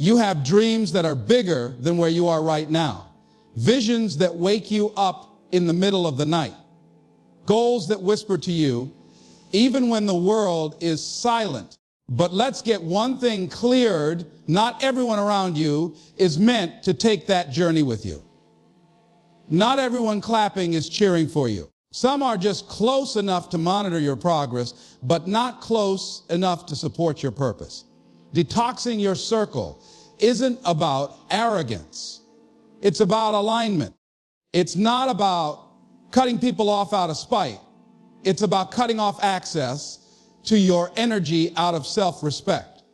You have dreams that are bigger than where you are right now. Visions that wake you up in the middle of the night. Goals that whisper to you, even when the world is silent. But let's get one thing cleared. Not everyone around you is meant to take that journey with you. Not everyone clapping is cheering for you. Some are just close enough to monitor your progress, but not close enough to support your purpose. Detoxing your circle isn't about arrogance. It's about alignment. It's not about cutting people off out of spite. It's about cutting off access to your energy out of self-respect.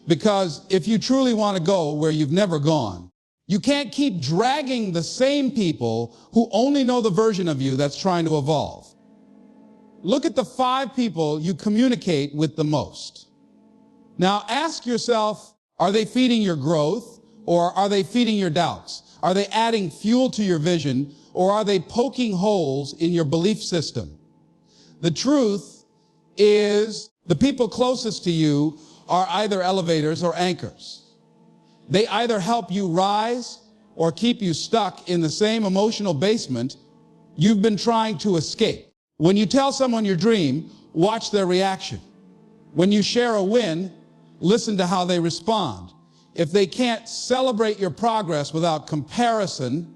Because if you truly want to go where you've never gone, you can't keep dragging the same people who only know the version of you that's trying to evolve. Look at the 5 people you communicate with the most. Now ask yourself, are they feeding your growth, or are they feeding your doubts? Are they adding fuel to your vision, or are they poking holes in your belief system? The truth is the people closest to you are either elevators or anchors. They either help you rise or keep you stuck in the same emotional basement you've been trying to escape. When you tell someone your dream, watch their reaction. When you share a win, listen to how they respond. If they can't celebrate your progress without comparison,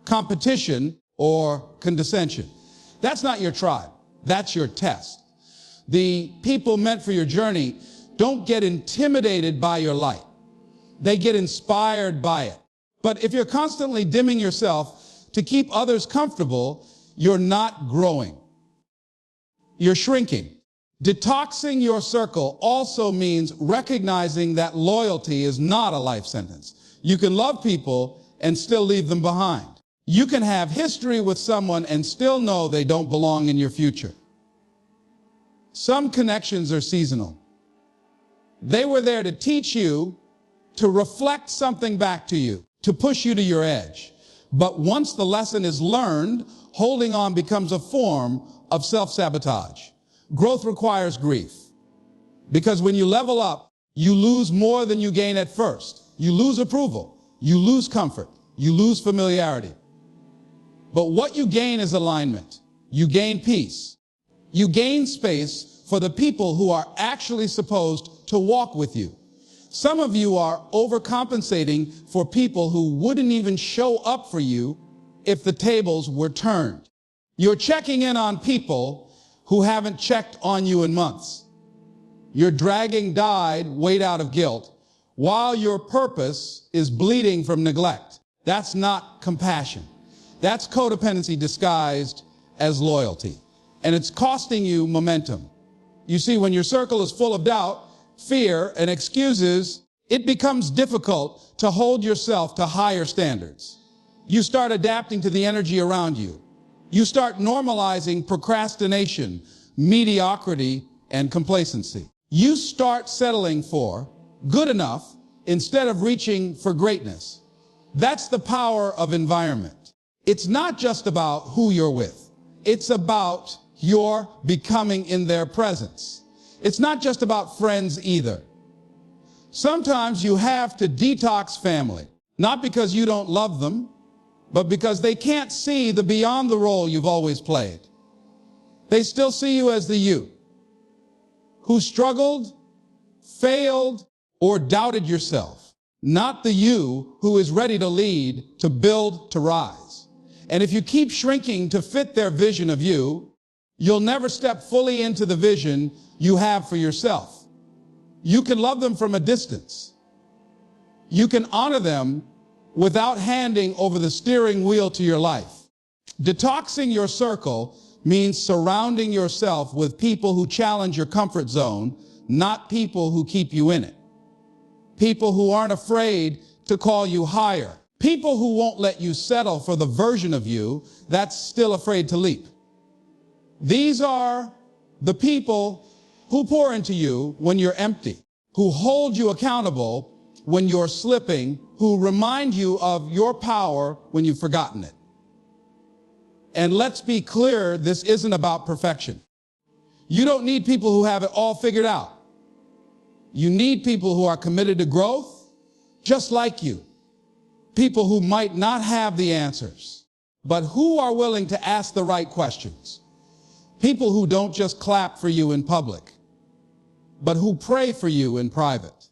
competition, or condescension, that's not your tribe. That's your test. The people meant for your journey don't get intimidated by your light. They get inspired by it. But if you're constantly dimming yourself to keep others comfortable, you're not growing. You're shrinking. Detoxing your circle also means recognizing that loyalty is not a life sentence. You can love people and still leave them behind. You can have history with someone and still know they don't belong in your future. Some connections are seasonal. They were there to teach you, to reflect something back to you, to push you to your edge. But once the lesson is learned, holding on becomes a form of self-sabotage. Growth requires grief. Because when you level up, you lose more than you gain at first. You lose approval. You lose comfort. You lose familiarity. But what you gain is alignment. You gain peace. You gain space for the people who are actually supposed to walk with you. Some of you are overcompensating for people who wouldn't even show up for you if the tables were turned. You're checking in on people who haven't checked on you in months. You're dragging dyed weight out of guilt while your purpose is bleeding from neglect. That's not compassion. That's codependency disguised as loyalty. And it's costing you momentum. You see, when your circle is full of doubt, fear, and excuses, it becomes difficult to hold yourself to higher standards. You start adapting to the energy around you. You start normalizing procrastination, mediocrity, and complacency. You start settling for good enough instead of reaching for greatness. That's the power of environment. It's not just about who you're with. It's about your becoming in their presence. It's not just about friends either. Sometimes you have to detox family, not because you don't love them, but because they can't see the beyond the role you've always played. They still see you as the you who struggled, failed, or doubted yourself, not the you who is ready to lead, to build, to rise. And if you keep shrinking to fit their vision of you, you'll never step fully into the vision you have for yourself. You can love them from a distance. You can honor them without handing over the steering wheel to your life. Detoxing your circle means surrounding yourself with people who challenge your comfort zone, not people who keep you in it. People who aren't afraid to call you higher. People who won't let you settle for the version of you that's still afraid to leap. These are the people who pour into you when you're empty, who hold you accountable when you're slipping, who remind you of your power when you've forgotten it. And let's be clear, this isn't about perfection. You don't need people who have it all figured out. You need people who are committed to growth, just like you. People who might not have the answers, but who are willing to ask the right questions. People who don't just clap for you in public, but who pray for you in private.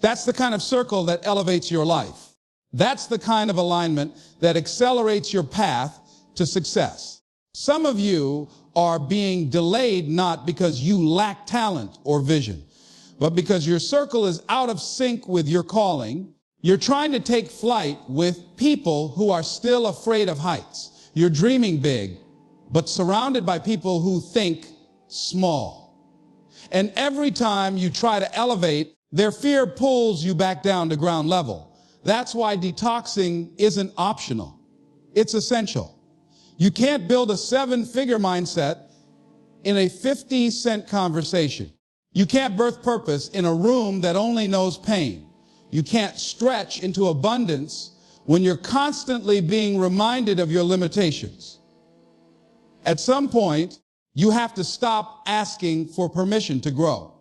That's the kind of circle that elevates your life. That's the kind of alignment that accelerates your path to success. Some of you are being delayed not because you lack talent or vision, but because your circle is out of sync with your calling. You're trying to take flight with people who are still afraid of heights. You're dreaming big, but surrounded by people who think small. And every time you try to elevate, their fear pulls you back down to ground level. That's why detoxing isn't optional. It's essential. You can't build a 7-figure mindset in a 50-cent conversation. You can't birth purpose in a room that only knows pain. You can't stretch into abundance when you're constantly being reminded of your limitations. At some point, you have to stop asking for permission to grow.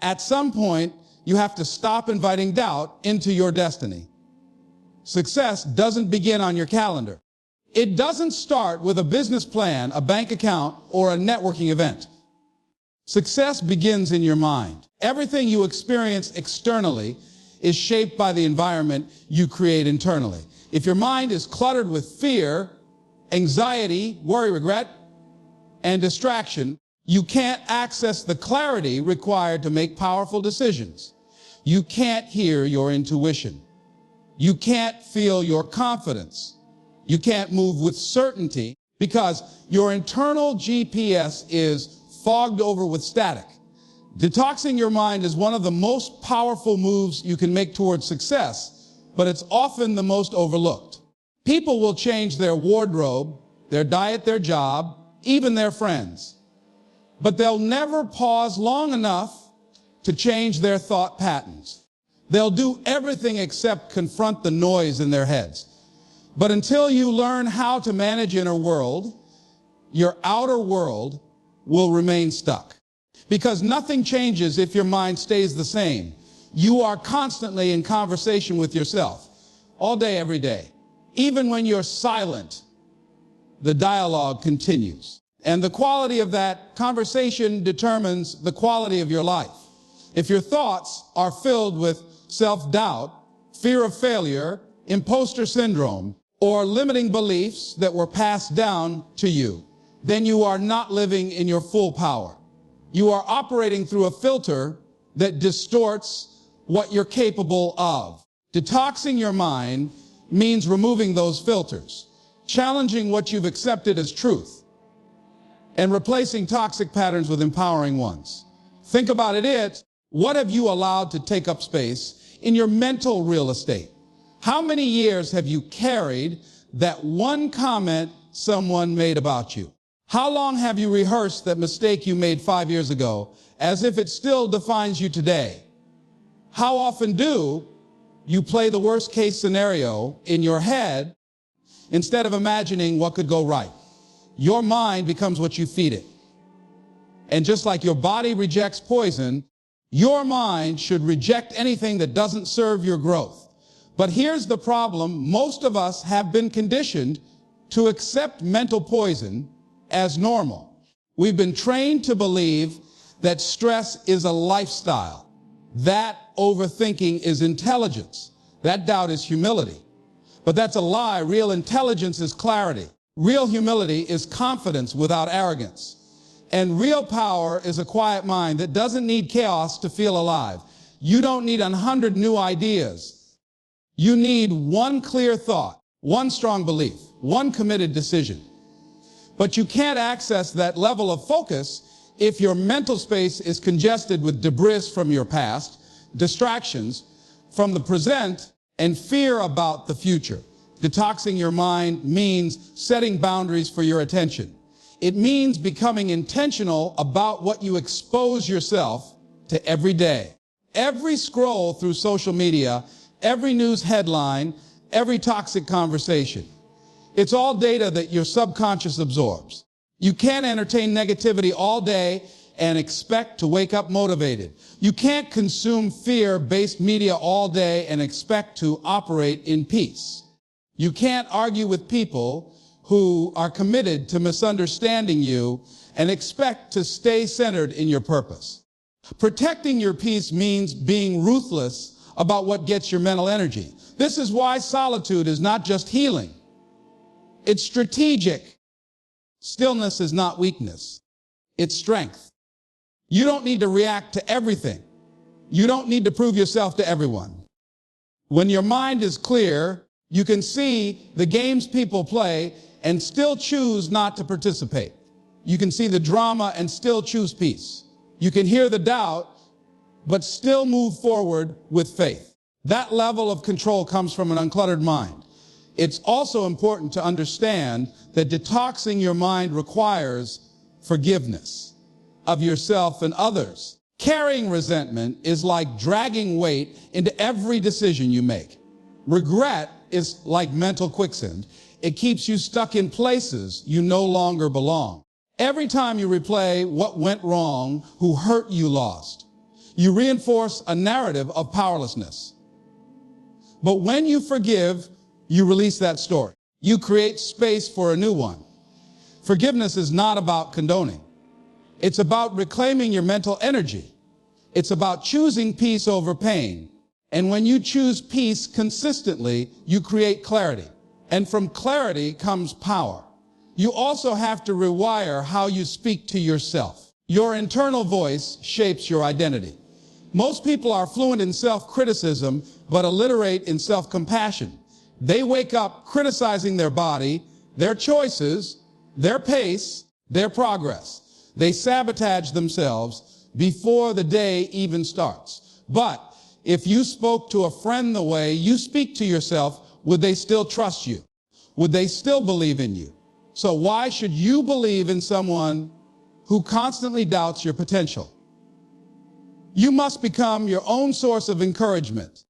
At some point, you have to stop inviting doubt into your destiny. Success doesn't begin on your calendar. It doesn't start with a business plan, a bank account, or a networking event. Success begins in your mind. Everything you experience externally is shaped by the environment you create internally. If your mind is cluttered with fear, anxiety, worry, regret, and distraction, you can't access the clarity required to make powerful decisions. You can't hear your intuition. You can't feel your confidence. You can't move with certainty because your internal GPS is fogged over with static. Detoxing your mind is one of the most powerful moves you can make towards success, but it's often the most overlooked. People will change their wardrobe, their diet, their job, even their friends, but they'll never pause long enough to change their thought patterns. They'll do everything except confront the noise in their heads. But until you learn how to manage inner world, your outer world will remain stuck. Because nothing changes if your mind stays the same. You are constantly in conversation with yourself, all day, every day. Even when you're silent, the dialogue continues. And the quality of that conversation determines the quality of your life. If your thoughts are filled with self-doubt, fear of failure, imposter syndrome, or limiting beliefs that were passed down to you, then you are not living in your full power. You are operating through a filter that distorts what you're capable of. Detoxing your mind means removing those filters, challenging what you've accepted as truth, and replacing toxic patterns with empowering ones. Think about it. What have you allowed to take up space in your mental real estate? How many years have you carried that one comment someone made about you? How long have you rehearsed that mistake you made 5 years ago as if it still defines you today? How often do you play the worst case scenario in your head instead of imagining what could go right? Your mind becomes what you feed it. And just like your body rejects poison, your mind should reject anything that doesn't serve your growth. But here's the problem. Most of us have been conditioned to accept mental poison as normal. We've been trained to believe that stress is a lifestyle, that overthinking is intelligence, that doubt is humility. But that's a lie. Real intelligence is clarity. Real humility is confidence without arrogance. And real power is a quiet mind that doesn't need chaos to feel alive. You don't need 100 new ideas. You need one clear thought, one strong belief, one committed decision. But you can't access that level of focus if your mental space is congested with debris from your past, distractions from the present, and fear about the future. Detoxing your mind means setting boundaries for your attention. It means becoming intentional about what you expose yourself to every day. Every scroll through social media, every news headline, every toxic conversation. It's all data that your subconscious absorbs. You can't entertain negativity all day and expect to wake up motivated. You can't consume fear-based media all day and expect to operate in peace. You can't argue with people who are committed to misunderstanding you and expect to stay centered in your purpose. Protecting your peace means being ruthless about what gets your mental energy. This is why solitude is not just healing. It's strategic. Stillness is not weakness. It's strength. You don't need to react to everything. You don't need to prove yourself to everyone. When your mind is clear, you can see the games people play and still choose not to participate. You can see the drama and still choose peace. You can hear the doubt, but still move forward with faith. That level of control comes from an uncluttered mind. It's also important to understand that detoxing your mind requires forgiveness of yourself and others. Carrying resentment is like dragging weight into every decision you make. Regret is like mental quicksand. It keeps you stuck in places you no longer belong. Every time you replay what went wrong, who hurt you lost, you reinforce a narrative of powerlessness. But when you forgive, you release that story. You create space for a new one. Forgiveness is not about condoning. It's about reclaiming your mental energy. It's about choosing peace over pain. And when you choose peace consistently, you create clarity. And from clarity comes power. You also have to rewire how you speak to yourself. Your internal voice shapes your identity. Most people are fluent in self-criticism, but illiterate in self-compassion. They wake up criticizing their body, their choices, their pace, their progress. They sabotage themselves before the day even starts. But if you spoke to a friend the way you speak to yourself, would they still trust you? Would they still believe in you? So why should you believe in someone who constantly doubts your potential? You must become your own source of encouragement,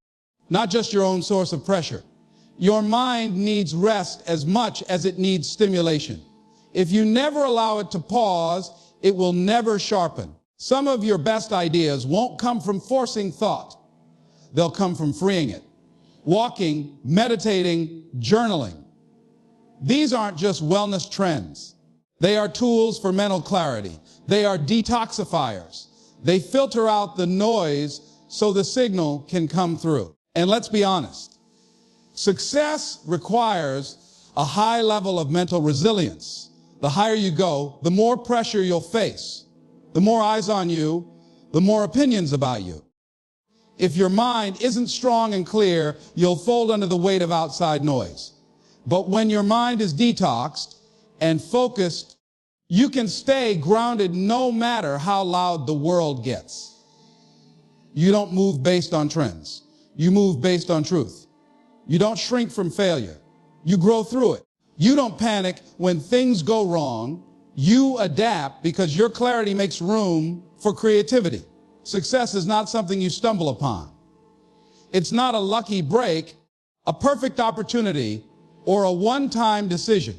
not just your own source of pressure. Your mind needs rest as much as it needs stimulation. If you never allow it to pause, it will never sharpen. Some of your best ideas won't come from forcing thought. They'll come from freeing it. Walking, meditating, journaling. These aren't just wellness trends. They are tools for mental clarity. They are detoxifiers. They filter out the noise so the signal can come through. And let's be honest, success requires a high level of mental resilience. The higher you go, the more pressure you'll face. The more eyes on you, the more opinions about you. If your mind isn't strong and clear, you'll fold under the weight of outside noise. But when your mind is detoxed and focused, you can stay grounded no matter how loud the world gets. You don't move based on trends. You move based on truth. You don't shrink from failure. You grow through it. You don't panic when things go wrong. You adapt because your clarity makes room for creativity. Success is not something you stumble upon. It's not a lucky break, a perfect opportunity, or a one-time decision.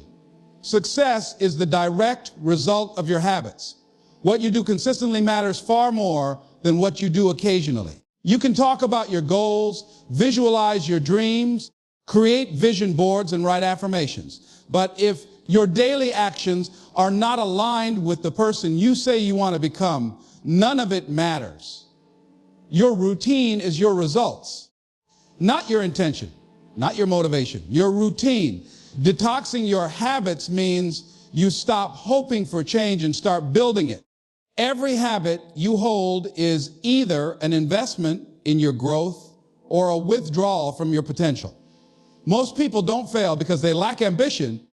Success is the direct result of your habits. What you do consistently matters far more than what you do occasionally. You can talk about your goals, visualize your dreams, create vision boards, and write affirmations. But if your daily actions are not aligned with the person you say you want to become, none of it matters. Your routine is your results, not your intention, not your motivation, your routine. Detoxing your habits means you stop hoping for change and start building it. Every habit you hold is either an investment in your growth or a withdrawal from your potential. Most people don't fail because they lack ambition.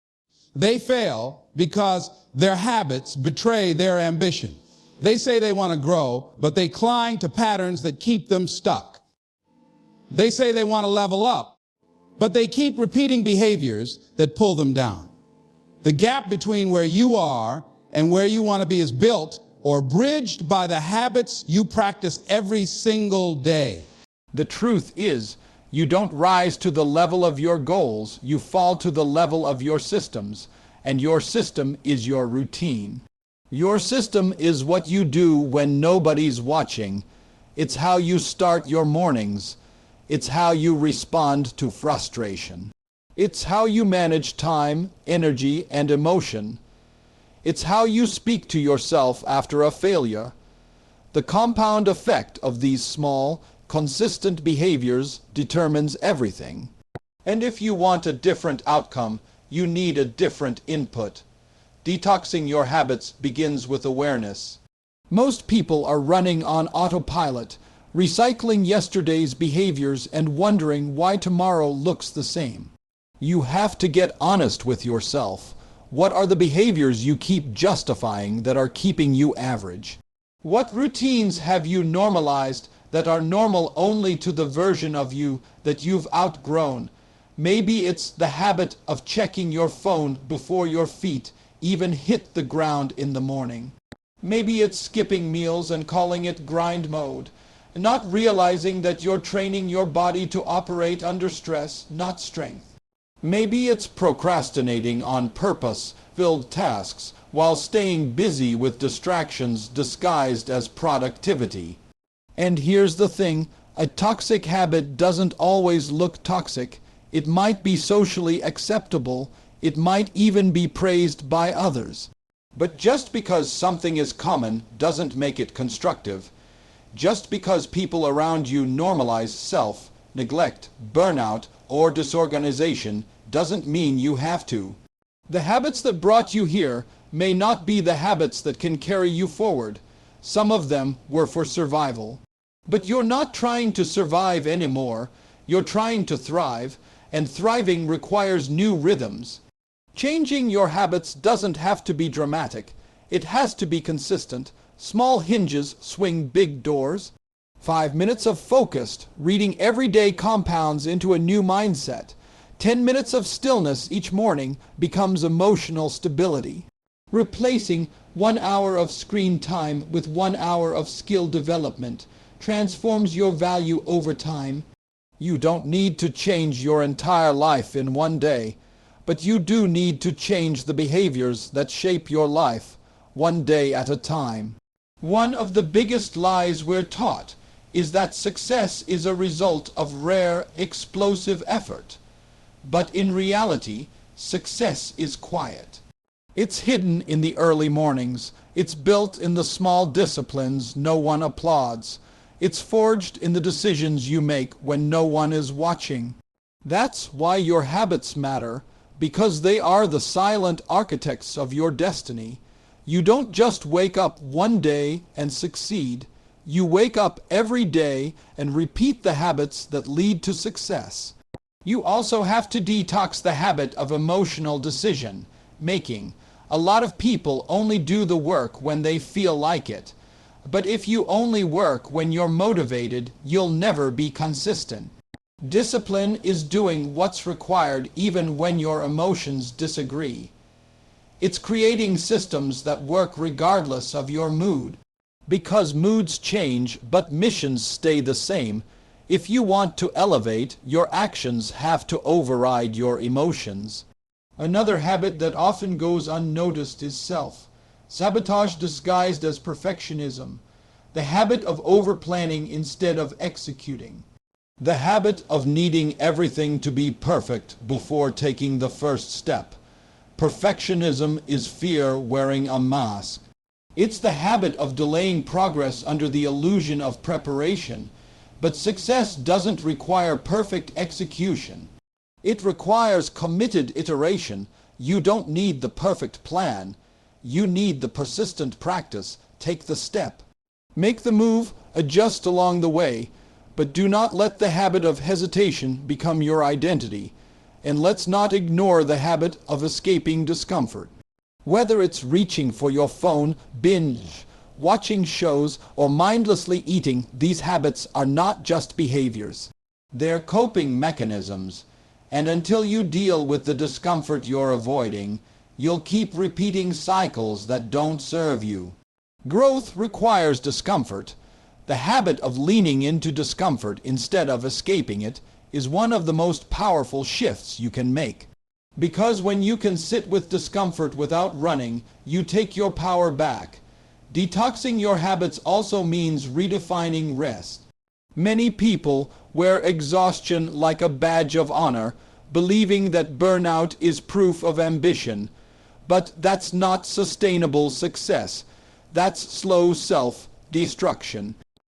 They fail because their habits betray their ambition. They say they want to grow, but they cling to patterns that keep them stuck. They say they want to level up, but they keep repeating behaviors that pull them down. The gap between where you are and where you want to be is built or bridged by the habits you practice every single day. The truth is, you don't rise to the level of your goals, you fall to the level of your systems, and your system is your routine. Your system is what you do when nobody's watching. It's how you start your mornings. It's how you respond to frustration. It's how you manage time, energy, and emotion. It's how you speak to yourself after a failure. The compound effect of these small, consistent behaviors determines everything. And if you want a different outcome, you need a different input. Detoxing your habits begins with awareness. Most people are running on autopilot, recycling yesterday's behaviors and wondering why tomorrow looks the same. You have to get honest with yourself. What are the behaviors you keep justifying that are keeping you average? What routines have you normalized that are normal only to the version of you that you've outgrown? Maybe it's the habit of checking your phone before your feet even hit the ground in the morning. Maybe it's skipping meals and calling it grind mode, not realizing that you're training your body to operate under stress, not strength. Maybe it's procrastinating on purpose-filled tasks while staying busy with distractions disguised as productivity. And here's the thing, a toxic habit doesn't always look toxic. It might be socially acceptable. It might even be praised by others. But just because something is common doesn't make it constructive. Just because people around you normalize self, neglect, burnout, or disorganization doesn't mean you have to. The habits that brought you here may not be the habits that can carry you forward. Some of them were for survival. But you're not trying to survive anymore. You're trying to thrive, and thriving requires new rhythms. Changing your habits doesn't have to be dramatic. It has to be consistent. Small hinges swing big doors. 5 minutes of focused reading every day compounds into a new mindset. 10 minutes of stillness each morning becomes emotional stability. Replacing 1 hour of screen time with 1 hour of skill development transforms your value over time. You don't need to change your entire life in one day, but you do need to change the behaviors that shape your life, one day at a time. One of the biggest lies we're taught is that success is a result of rare, explosive effort. But in reality, success is quiet. It's hidden in the early mornings. It's built in the small disciplines no one applauds. It's forged in the decisions you make when no one is watching. That's why your habits matter, because they are the silent architects of your destiny. You don't just wake up one day and succeed. You wake up every day and repeat the habits that lead to success. You also have to detox the habit of emotional decision making. A lot of people only do the work when they feel like it. But if you only work when you're motivated, you'll never be consistent. Discipline is doing what's required even when your emotions disagree. It's creating systems that work regardless of your mood. Because moods change, but missions stay the same. If you want to elevate, your actions have to override your emotions. Another habit that often goes unnoticed is self-sabotage disguised as perfectionism. The habit of over-planning instead of executing. The habit of needing everything to be perfect before taking the first step. Perfectionism is fear wearing a mask. It's the habit of delaying progress under the illusion of preparation. But success doesn't require perfect execution. It requires committed iteration. You don't need the perfect plan. You need the persistent practice. Take the step. Make the move, adjust along the way, but do not let the habit of hesitation become your identity. And let's not ignore the habit of escaping discomfort. Whether it's reaching for your phone, binge, watching shows, or mindlessly eating, these habits are not just behaviors. They're coping mechanisms. And until you deal with the discomfort you're avoiding, you'll keep repeating cycles that don't serve you. Growth requires discomfort. The habit of leaning into discomfort instead of escaping it is one of the most powerful shifts you can make. Because when you can sit with discomfort without running, you take your power back. Detoxing your habits also means redefining rest. Many people wear exhaustion like a badge of honor, believing that burnout is proof of ambition. But that's not sustainable success. That's slow self-destruction.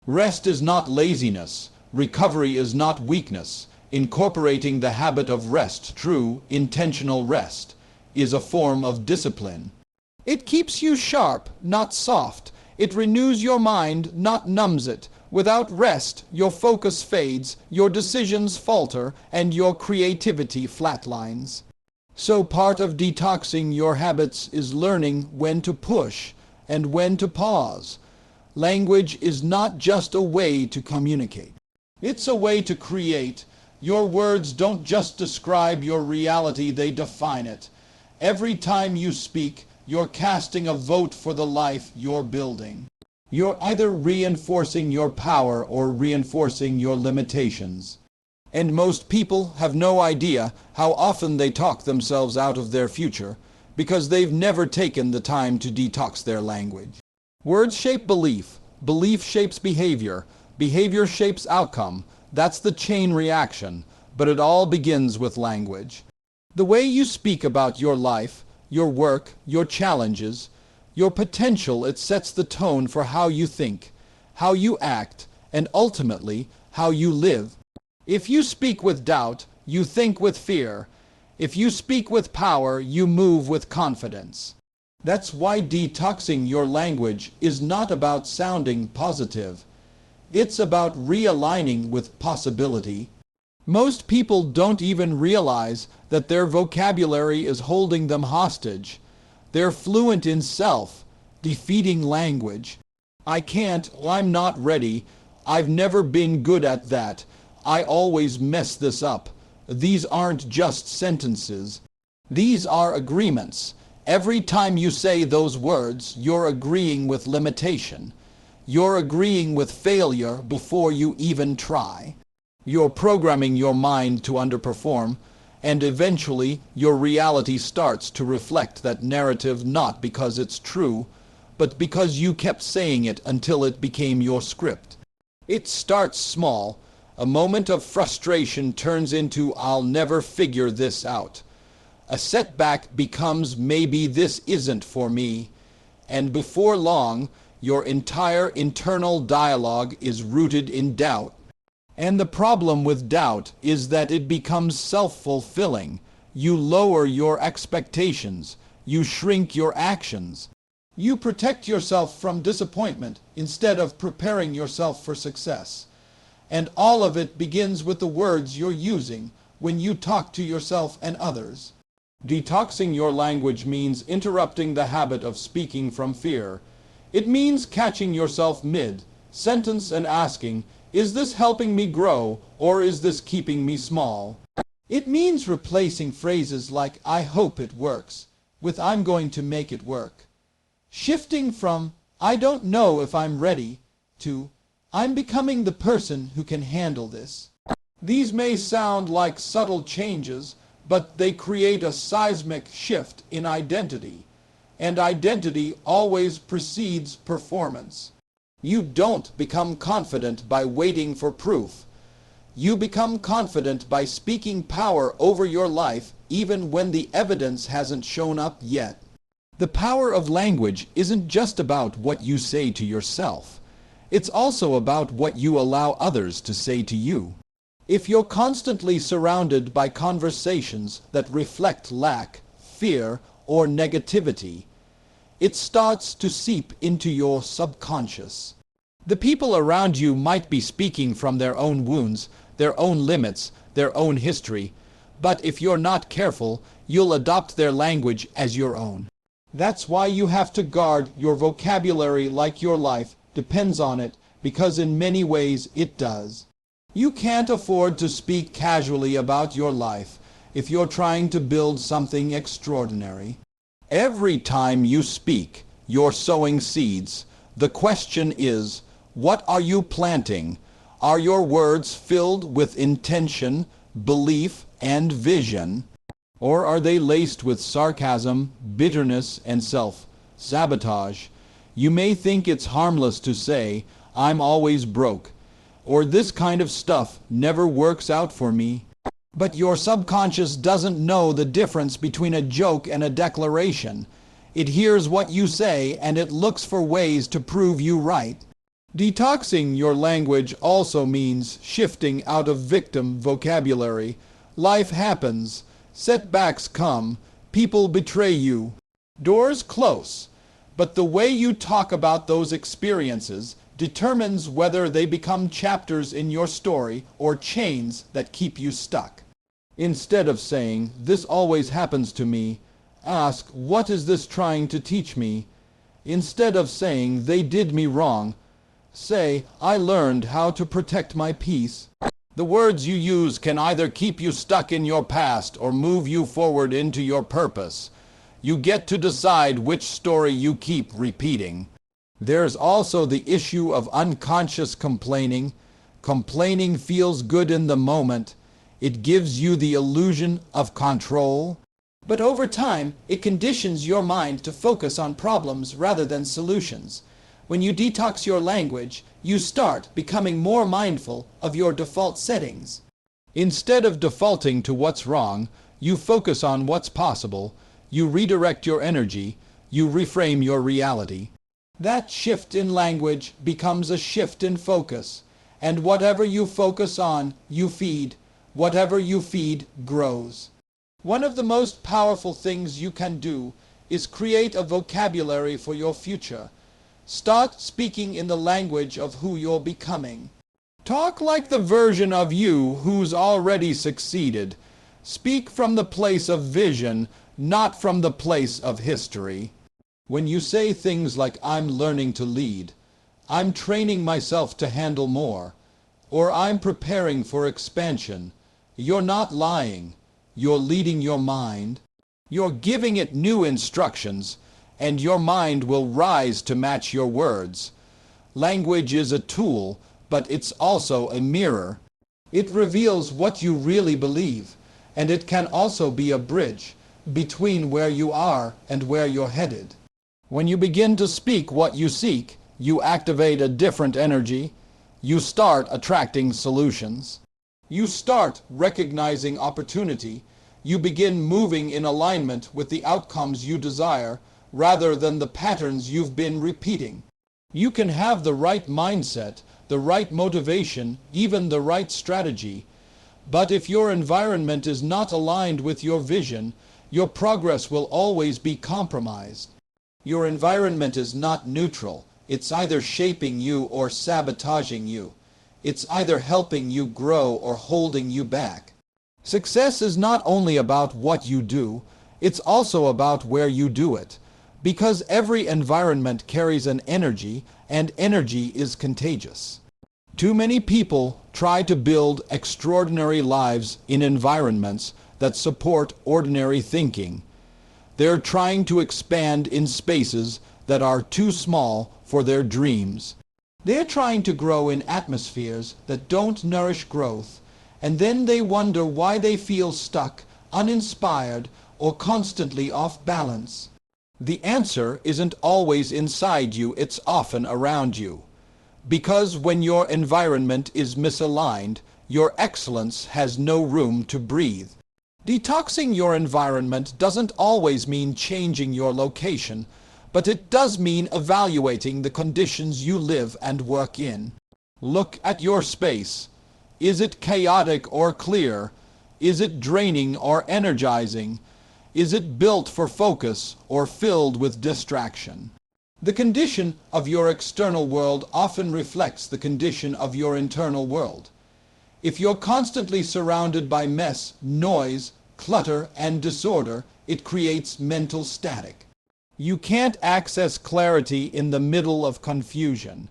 Rest is not laziness. Recovery is not weakness. Incorporating the habit of rest, true, intentional rest, is a form of discipline. It keeps you sharp, not soft. It renews your mind, not numbs it. Without rest, your focus fades, your decisions falter, and your creativity flatlines. So part of detoxing your habits is learning when to push and when to pause. Language is not just a way to communicate. It's a way to create. Your words don't just describe your reality, they define it. Every time you speak, you're casting a vote for the life you're building. You're either reinforcing your power or reinforcing your limitations. And most people have no idea how often they talk themselves out of their future because they've never taken the time to detox their language. Words shape belief. Belief shapes behavior. Behavior shapes outcome. That's the chain reaction. But it all begins with language. The way you speak about your life, your work, your challenges, your potential, it sets the tone for how you think, how you act, and ultimately, how you live. If you speak with doubt, you think with fear. If you speak with power, you move with confidence. That's why detoxing your language is not about sounding positive. It's about realigning with possibility. Most people don't even realize that their vocabulary is holding them hostage. They're fluent in self, defeating language. I can't, I'm not ready, I've never been good at that, I always mess this up. These aren't just sentences. These are agreements. Every time you say those words, you're agreeing with limitation. You're agreeing with failure before you even try. You're programming your mind to underperform, and eventually your reality starts to reflect that narrative not because it's true, but because you kept saying it until it became your script. It starts small. A moment of frustration turns into "I'll never figure this out." A setback becomes "maybe this isn't for me." And before long, your entire internal dialogue is rooted in doubt. And the problem with doubt is that it becomes self-fulfilling. You lower your expectations. You shrink your actions. You protect yourself from disappointment instead of preparing yourself for success. And all of it begins with the words you're using when you talk to yourself and others. Detoxing your language means interrupting the habit of speaking from fear. It means catching yourself mid-sentence and asking, "Is this helping me grow, or is this keeping me small?" It means replacing phrases like "I hope it works" with "I'm going to make it work." Shifting from "I don't know if I'm ready" to "I'm becoming the person who can handle this." These may sound like subtle changes, but they create a seismic shift in identity. And identity always precedes performance. You don't become confident by waiting for proof. You become confident by speaking power over your life even when the evidence hasn't shown up yet. The power of language isn't just about what you say to yourself. It's also about what you allow others to say to you. If you're constantly surrounded by conversations that reflect lack, fear, or negativity, it starts to seep into your subconscious. The people around you might be speaking from their own wounds, their own limits, their own history, but if you're not careful, you'll adopt their language as your own. That's why you have to guard your vocabulary like your life depends on it, because in many ways it does. You can't afford to speak casually about your life if you're trying to build something extraordinary. Every time you speak, you're sowing seeds. The question is, what are you planting? Are your words filled with intention, belief, and vision? Or are they laced with sarcasm, bitterness, and self-sabotage? You may think it's harmless to say, "I'm always broke," or "this kind of stuff never works out for me." But your subconscious doesn't know the difference between a joke and a declaration. It hears what you say and it looks for ways to prove you right. Detoxing your language also means shifting out of victim vocabulary. Life happens. Setbacks come. People betray you. Doors close. But the way you talk about those experiences determines whether they become chapters in your story or chains that keep you stuck. Instead of saying, "This always happens to me," ask, "What is this trying to teach me?" Instead of saying, "They did me wrong," say, "I learned how to protect my peace." The words you use can either keep you stuck in your past or move you forward into your purpose. You get to decide which story you keep repeating. There's also the issue of unconscious complaining. Complaining feels good in the moment. It gives you the illusion of control. But over time, it conditions your mind to focus on problems rather than solutions. When you detox your language, you start becoming more mindful of your default settings. Instead of defaulting to what's wrong, you focus on what's possible. You redirect your energy. You reframe your reality. That shift in language becomes a shift in focus. And whatever you focus on, you feed. Whatever you feed grows. One of the most powerful things you can do is create a vocabulary for your future. Start speaking in the language of who you're becoming. Talk like the version of you who's already succeeded. Speak from the place of vision, not from the place of history. When you say things like, "I'm learning to lead," "I'm training myself to handle more," or "I'm preparing for expansion," you're not lying. You're leading your mind. You're giving it new instructions, and your mind will rise to match your words. Language is a tool, but it's also a mirror. It reveals what you really believe, and it can also be a bridge between where you are and where you're headed. When you begin to speak what you seek, you activate a different energy. You start attracting solutions. You start recognizing opportunity. You begin moving in alignment with the outcomes you desire rather than the patterns you've been repeating. You can have the right mindset, the right motivation, even the right strategy. But if your environment is not aligned with your vision, your progress will always be compromised. Your environment is not neutral. It's either shaping you or sabotaging you. It's either helping you grow or holding you back. Success is not only about what you do, it's also about where you do it. Because every environment carries an energy, and energy is contagious. Too many people try to build extraordinary lives in environments that support ordinary thinking. They're trying to expand in spaces that are too small for their dreams. They're trying to grow in atmospheres that don't nourish growth, and then they wonder why they feel stuck, uninspired, or constantly off balance. The answer isn't always inside you, it's often around you. Because when your environment is misaligned, your excellence has no room to breathe. Detoxing your environment doesn't always mean changing your location, but it does mean evaluating the conditions you live and work in. Look at your space. Is it chaotic or clear? Is it draining or energizing? Is it built for focus or filled with distraction? The condition of your external world often reflects the condition of your internal world. If you're constantly surrounded by mess, noise, clutter, and disorder, it creates mental static. You can't access clarity in the middle of confusion.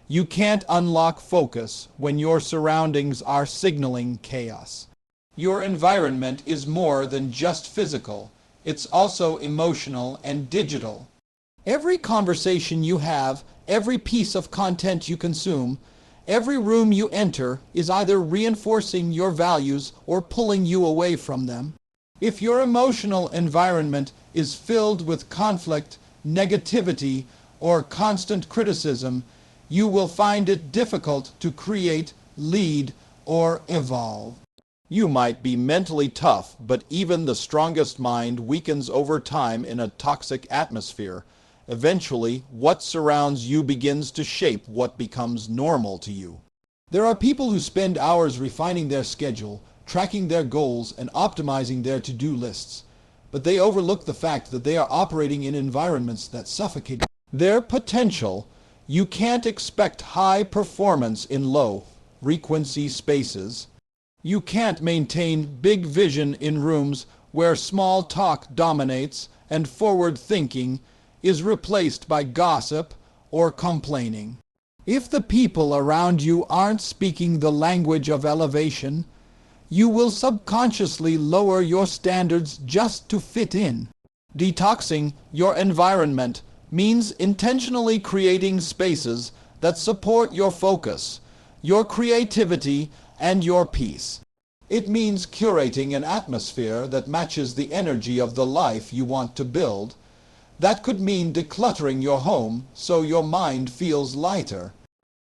You can't unlock focus when your surroundings are signaling chaos. Your environment is more than just physical. It's also emotional and digital. Every conversation you have, every piece of content you consume, every room you enter is either reinforcing your values or pulling you away from them. If your emotional environment is filled with conflict, negativity, or constant criticism, you will find it difficult to create, lead, or evolve. You might be mentally tough, but even the strongest mind weakens over time in a toxic atmosphere. Eventually, what surrounds you begins to shape what becomes normal to you. There are people who spend hours refining their schedule, tracking their goals, and optimizing their to-do lists. But they overlook the fact that they are operating in environments that suffocate their potential. You can't expect high performance in low-frequency spaces. You can't maintain big vision in rooms where small talk dominates and forward thinking is replaced by gossip or complaining. If the people around you aren't speaking the language of elevation, you will subconsciously lower your standards just to fit in. Detoxing your environment means intentionally creating spaces that support your focus, your creativity, and your peace. It means curating an atmosphere that matches the energy of the life you want to build. That could mean decluttering your home so your mind feels lighter.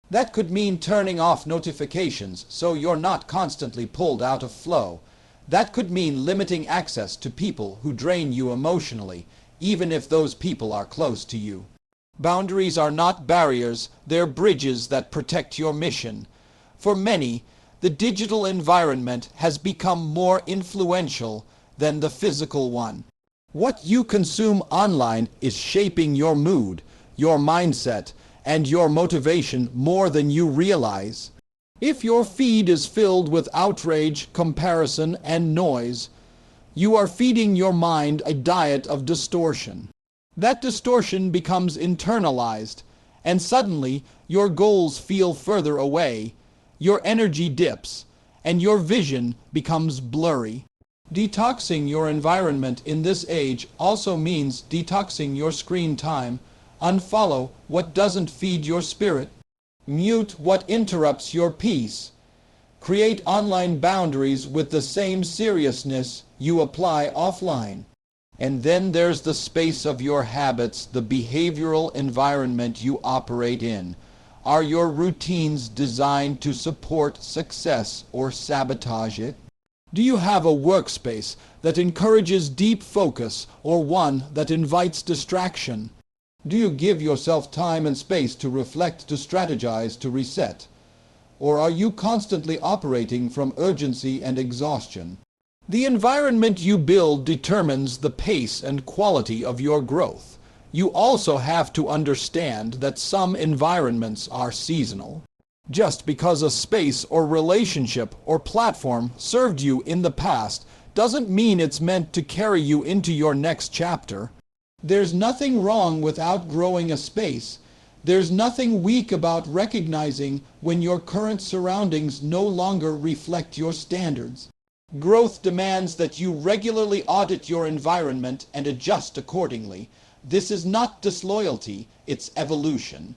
That could mean turning off notifications so you're not constantly pulled out of flow. That could mean limiting access to people who drain you emotionally, even if those people are close to you. Boundaries are not barriers, they're bridges that protect your mission. For many, the digital environment has become more influential than the physical one. What you consume online is shaping your mood, your mindset, and your motivation more than you realize. If your feed is filled with outrage, comparison, and noise, you are feeding your mind a diet of distortion. That distortion becomes internalized, and suddenly your goals feel further away, your energy dips, and your vision becomes blurry. Detoxing your environment in this age also means detoxing your screen time. Unfollow what doesn't feed your spirit. Mute what interrupts your peace. Create online boundaries with the same seriousness you apply offline. And then there's the space of your habits, the behavioral environment you operate in. Are your routines designed to support success or sabotage it? Do you have a workspace that encourages deep focus or one that invites distraction? Do you give yourself time and space to reflect, to strategize, to reset? Or are you constantly operating from urgency and exhaustion? The environment you build determines the pace and quality of your growth. You also have to understand that some environments are seasonal. Just because a space or relationship or platform served you in the past doesn't mean it's meant to carry you into your next chapter. There's nothing wrong with outgrowing a space. There's nothing weak about recognizing when your current surroundings no longer reflect your standards. Growth demands that you regularly audit your environment and adjust accordingly. This is not disloyalty, it's evolution.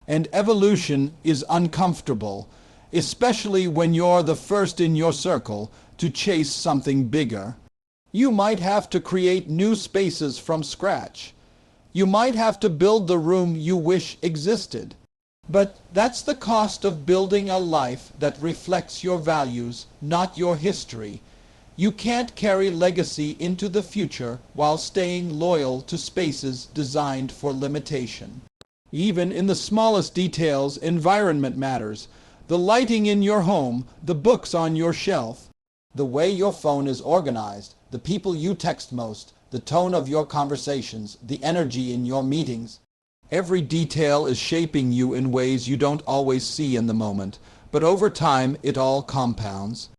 And evolution is uncomfortable, especially when you're the first in your circle to chase something bigger. You might have to create new spaces from scratch. You might have to build the room you wish existed. But that's the cost of building a life that reflects your values, not your history. You can't carry legacy into the future while staying loyal to spaces designed for limitation. Even in the smallest details, environment matters. The lighting in your home, the books on your shelf, the way your phone is organized, the people you text most, the tone of your conversations, the energy in your meetings. Every detail is shaping you in ways you don't always see in the moment, but over time it all compounds.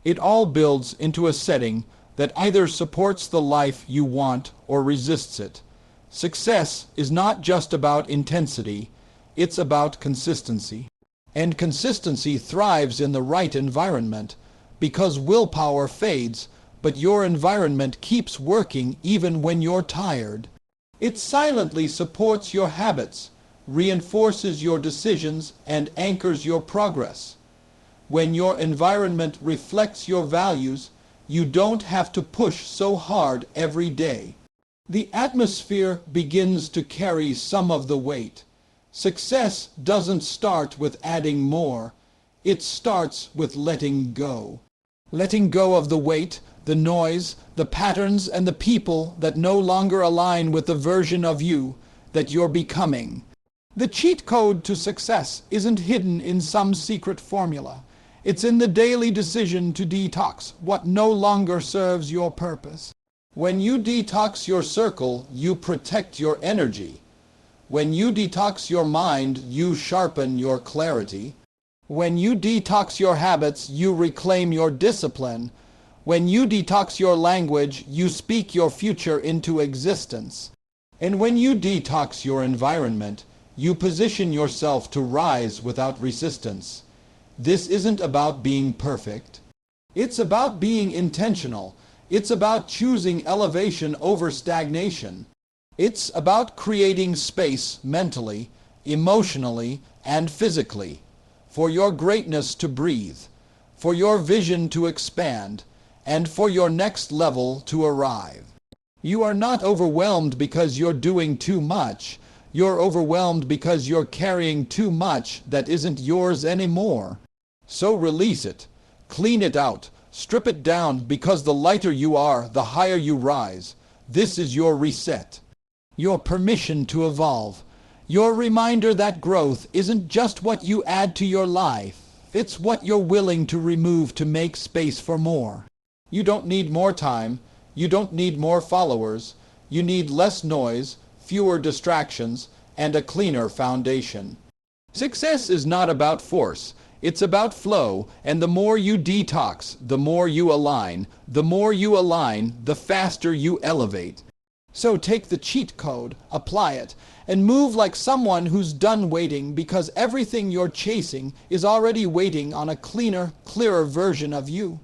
It all builds into a setting that either supports the life you want or resists it. Success is not just about intensity, it's about consistency. And consistency thrives in the right environment, because willpower fades, but your environment keeps working even when you're tired. It silently supports your habits, reinforces your decisions, and anchors your progress. When your environment reflects your values, You don't have to push so hard every day. The atmosphere begins to carry some of the weight. Success doesn't start with adding more. It starts with letting go. Letting go of the weight, the noise, the patterns, and the people that no longer align with the version of you that you're becoming. The cheat code to success isn't hidden in some secret formula. It's in the daily decision to detox what no longer serves your purpose. When you detox your circle, you protect your energy. When you detox your mind, you sharpen your clarity. When you detox your habits, you reclaim your discipline. When you detox your language, you speak your future into existence. And when you detox your environment, you position yourself to rise without resistance. This isn't about being perfect. It's about being intentional. It's about choosing elevation over stagnation. It's about creating space mentally, emotionally, and physically for your greatness to breathe, for your vision to expand, and for your next level to arrive. You are not overwhelmed because you're doing too much. You're overwhelmed because you're carrying too much that isn't yours anymore. So release it, clean it out, strip it down, because the lighter you are, the higher you rise. This is your reset, your permission to evolve, your reminder that growth isn't just what you add to your life, it's what you're willing to remove to make space for more. You don't need more time, you don't need more followers, you need less noise, fewer distractions, and a cleaner foundation. Success is not about force. It's about flow, and the more you detox, the more you align. The more you align, the faster you elevate. So take the cheat code, apply it, and move like someone who's done waiting, because everything you're chasing is already waiting on a cleaner, clearer version of you.